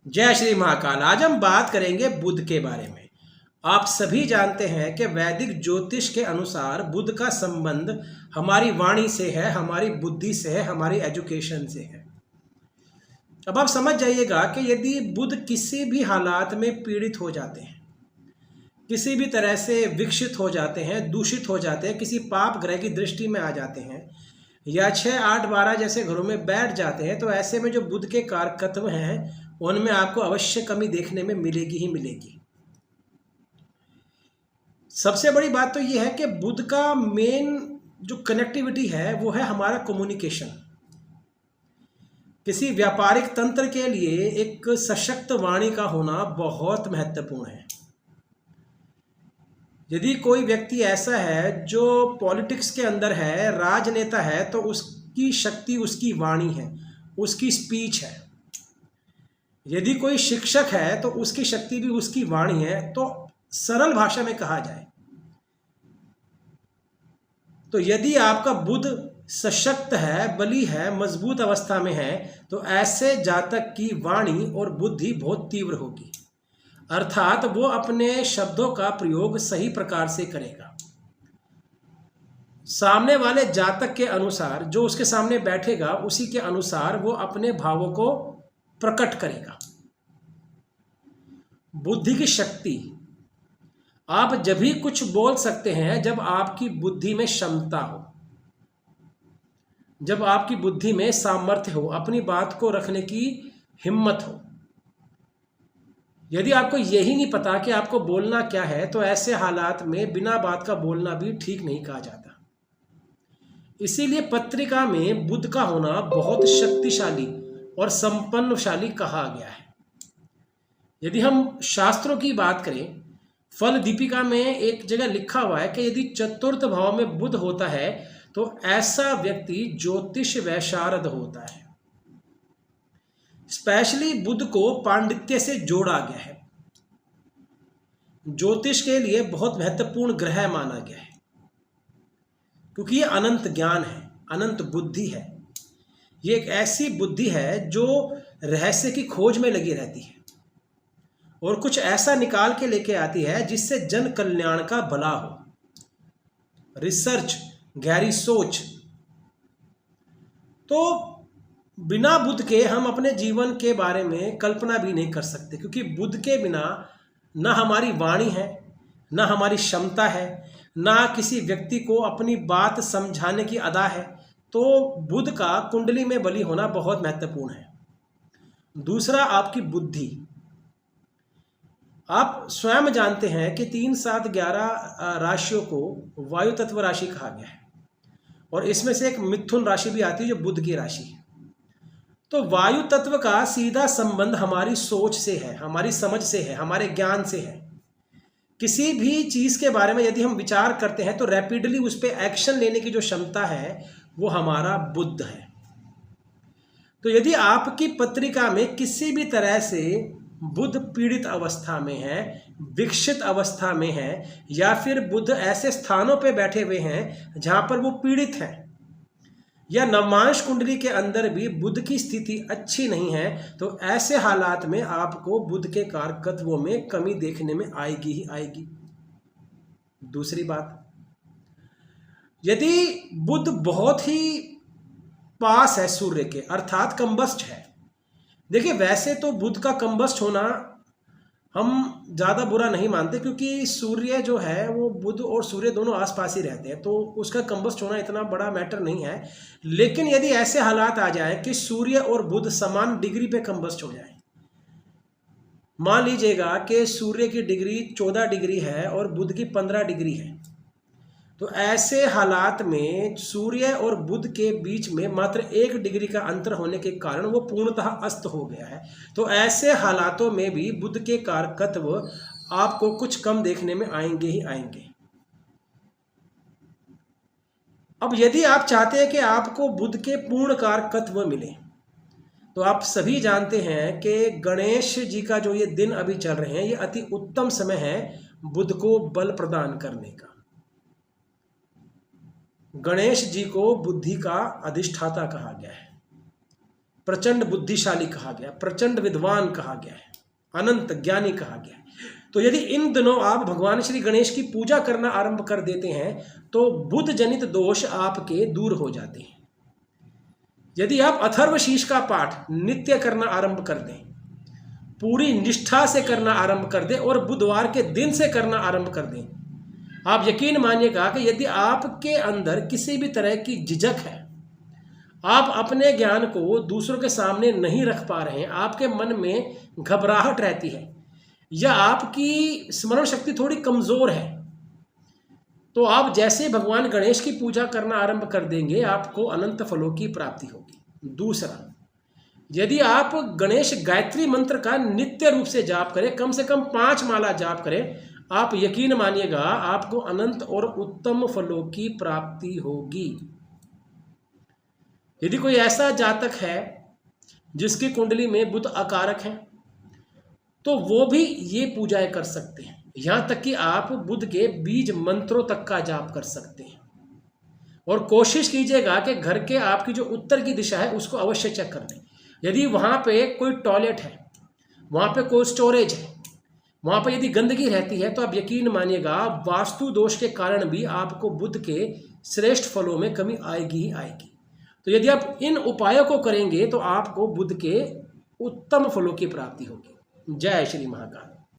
जय श्री महाकाल। आज हम बात करेंगे बुध के बारे में। आप सभी जानते हैं कि वैदिक ज्योतिष के अनुसार बुध का संबंध हमारी वाणी से है, हमारी बुद्धि से है, हमारी एजुकेशन से है। अब आप समझ जाइएगा कि यदि बुध किसी भी हालात में पीड़ित हो जाते हैं, किसी भी तरह से विकसित हो जाते हैं, दूषित हो जाते हैं, किसी पाप ग्रह की दृष्टि में आ जाते हैं या 6, 8, 12 जैसे घरों में बैठ जाते हैं, तो ऐसे में जो बुध के कारकत्व हैं उनमें आपको अवश्य कमी देखने में मिलेगी ही मिलेगी। सबसे बड़ी बात तो यह है कि बुध का मेन जो कनेक्टिविटी है वो है हमारा कम्युनिकेशन। किसी व्यापारिक तंत्र के लिए एक सशक्त वाणी का होना बहुत महत्वपूर्ण है। यदि कोई व्यक्ति ऐसा है जो पॉलिटिक्स के अंदर है, राजनेता है, तो उसकी शक्ति उसकी वाणी है, उसकी स्पीच है। यदि कोई शिक्षक है तो उसकी शक्ति भी उसकी वाणी है। तो सरल भाषा में कहा जाए तो यदि आपका बुध सशक्त है, बली है, मजबूत अवस्था में है, तो ऐसे जातक की वाणी और बुद्धि बहुत तीव्र होगी, अर्थात वो अपने शब्दों का प्रयोग सही प्रकार से करेगा। सामने वाले जातक के अनुसार, जो उसके सामने बैठेगा उसी के अनुसार वो अपने भावों को प्रकट करेगा। बुद्धि की शक्ति, आप जब भी कुछ बोल सकते हैं जब आपकी बुद्धि में क्षमता हो, जब आपकी बुद्धि में सामर्थ्य हो, अपनी बात को रखने की हिम्मत हो। यदि आपको यही नहीं पता कि आपको बोलना क्या है, तो ऐसे हालात में बिना बात का बोलना भी ठीक नहीं कहा जाता। इसीलिए पत्रिका में बुध का होना बहुत शक्तिशाली और संपन्नशाली कहा गया है। यदि हम शास्त्रों की बात करें, फल दीपिका में एक जगह लिखा हुआ है कि यदि चतुर्थ भाव में बुध होता है तो ऐसा व्यक्ति ज्योतिष वैशारद होता है। स्पेशली बुध को पांडित्य से जोड़ा गया है, ज्योतिष के लिए बहुत महत्वपूर्ण ग्रह माना गया है, क्योंकि ये अनंत ज्ञान है, अनंत बुद्धि है। ये एक ऐसी बुद्धि है जो रहस्य की खोज में लगी रहती है और कुछ ऐसा निकाल के लेके आती है जिससे जन कल्याण का भला हो। रिसर्च, गहरी सोच। तो बिना बुध के हम अपने जीवन के बारे में कल्पना भी नहीं कर सकते, क्योंकि बुध के बिना ना हमारी वाणी है, ना हमारी क्षमता है, ना किसी व्यक्ति को अपनी बात समझाने की अदा है। तो बुध का कुंडली में बली होना बहुत महत्वपूर्ण है। दूसरा, आपकी बुद्धि। आप स्वयं जानते हैं कि 3, 7, 11 राशियों को वायु तत्व राशि कहा गया है और इसमें से एक मिथुन राशि भी आती है जो बुध की राशि है। तो वायु तत्व का सीधा संबंध हमारी सोच से है, हमारी समझ से है, हमारे ज्ञान से है। किसी भी चीज़ के बारे में यदि हम विचार करते हैं तो रैपिडली उस पर एक्शन लेने की जो क्षमता है वो हमारा बुध है। तो यदि आपकी पत्रिका में किसी भी तरह से बुध पीड़ित अवस्था में है, विकसित अवस्था में है, या फिर बुध ऐसे स्थानों पे बैठे हुए हैं जहां पर वो पीड़ित हैं, या नवमांश कुंडली के अंदर भी बुध की स्थिति अच्छी नहीं है, तो ऐसे हालात में आपको बुध के कारकत्वों में कमी देखने में आएगी ही आएगी। दूसरी बात, यदि बुध बहुत ही पास है सूर्य के, अर्थात कंबस्ट है। देखिए, वैसे तो बुध का कंबस्ट होना हम ज़्यादा बुरा नहीं मानते, क्योंकि सूर्य जो है वो बुध और सूर्य दोनों आसपास ही रहते हैं, तो उसका कंबस्ट होना इतना बड़ा मैटर नहीं है। लेकिन यदि ऐसे हालात आ जाए कि सूर्य और बुध समान डिग्री पे कंबस्ट हो जाए, मान लीजिएगा कि सूर्य की डिग्री 14 डिग्री है और बुध की 15 डिग्री है, तो ऐसे हालात में सूर्य और बुध के बीच में मात्र 1 डिग्री का अंतर होने के कारण वो पूर्णतः अस्त हो गया है। तो ऐसे हालातों में भी बुध के कारकत्व आपको कुछ कम देखने में आएंगे ही आएंगे। अब यदि आप चाहते हैं कि आपको बुध के पूर्ण कारकत्व मिले, तो आप सभी जानते हैं कि गणेश जी का जो ये दिन अभी चल रहे हैं, ये अति उत्तम समय है बुध को बल प्रदान करने का। गणेश जी को बुद्धि का अधिष्ठाता कहा गया है। प्रचंड बुद्धिशाली कहा गया, प्रचंड विद्वान कहा गया है, अनंत ज्ञानी कहा गया है। तो यदि इन दिनों आप भगवान श्री गणेश की पूजा करना आरंभ कर देते हैं तो बुध जनित दोष आपके दूर हो जाते हैं। यदि आप अथर्वशीष का पाठ नित्य करना आरंभ कर दें, पूरी निष्ठा से करना आरंभ कर दें और बुधवार के दिन से करना आरंभ कर दें, आप यकीन मानिएगा कि यदि आपके अंदर किसी भी तरह की झिझक है, आप अपने ज्ञान को दूसरों के सामने नहीं रख पा रहे हैं, आपके मन में घबराहट रहती है या आपकी स्मरण शक्ति थोड़ी कमज़ोर है, तो आप जैसे भगवान गणेश की पूजा करना आरंभ कर देंगे आपको अनंत फलों की प्राप्ति होगी। दूसरा, यदि आप गणेश गायत्री मंत्र का नित्य रूप से जाप करें, कम से कम 5 माला जाप करें, आप यकीन मानिएगा आपको अनंत और उत्तम फलों की प्राप्ति होगी। यदि कोई ऐसा जातक है जिसकी कुंडली में बुध अकारक है तो वो भी ये पूजाएं कर सकते हैं। यहाँ तक कि आप बुध के बीज मंत्रों तक का जाप कर सकते हैं। और कोशिश कीजिएगा कि घर के आपकी जो उत्तर की दिशा है उसको अवश्य चेक कर लें। यदि वहाँ पे कोई टॉयलेट है, वहाँ पे कोई स्टोरेज है, वहाँ पे यदि गंदगी रहती है तो आप यकीन मानिएगा वास्तु दोष के कारण भी आपको बुध के श्रेष्ठ फलों में कमी आएगी ही आएगी। तो यदि आप इन उपायों को करेंगे तो आपको बुध के उत्तम फलों की प्राप्ति होगी। जय श्री महाकाल।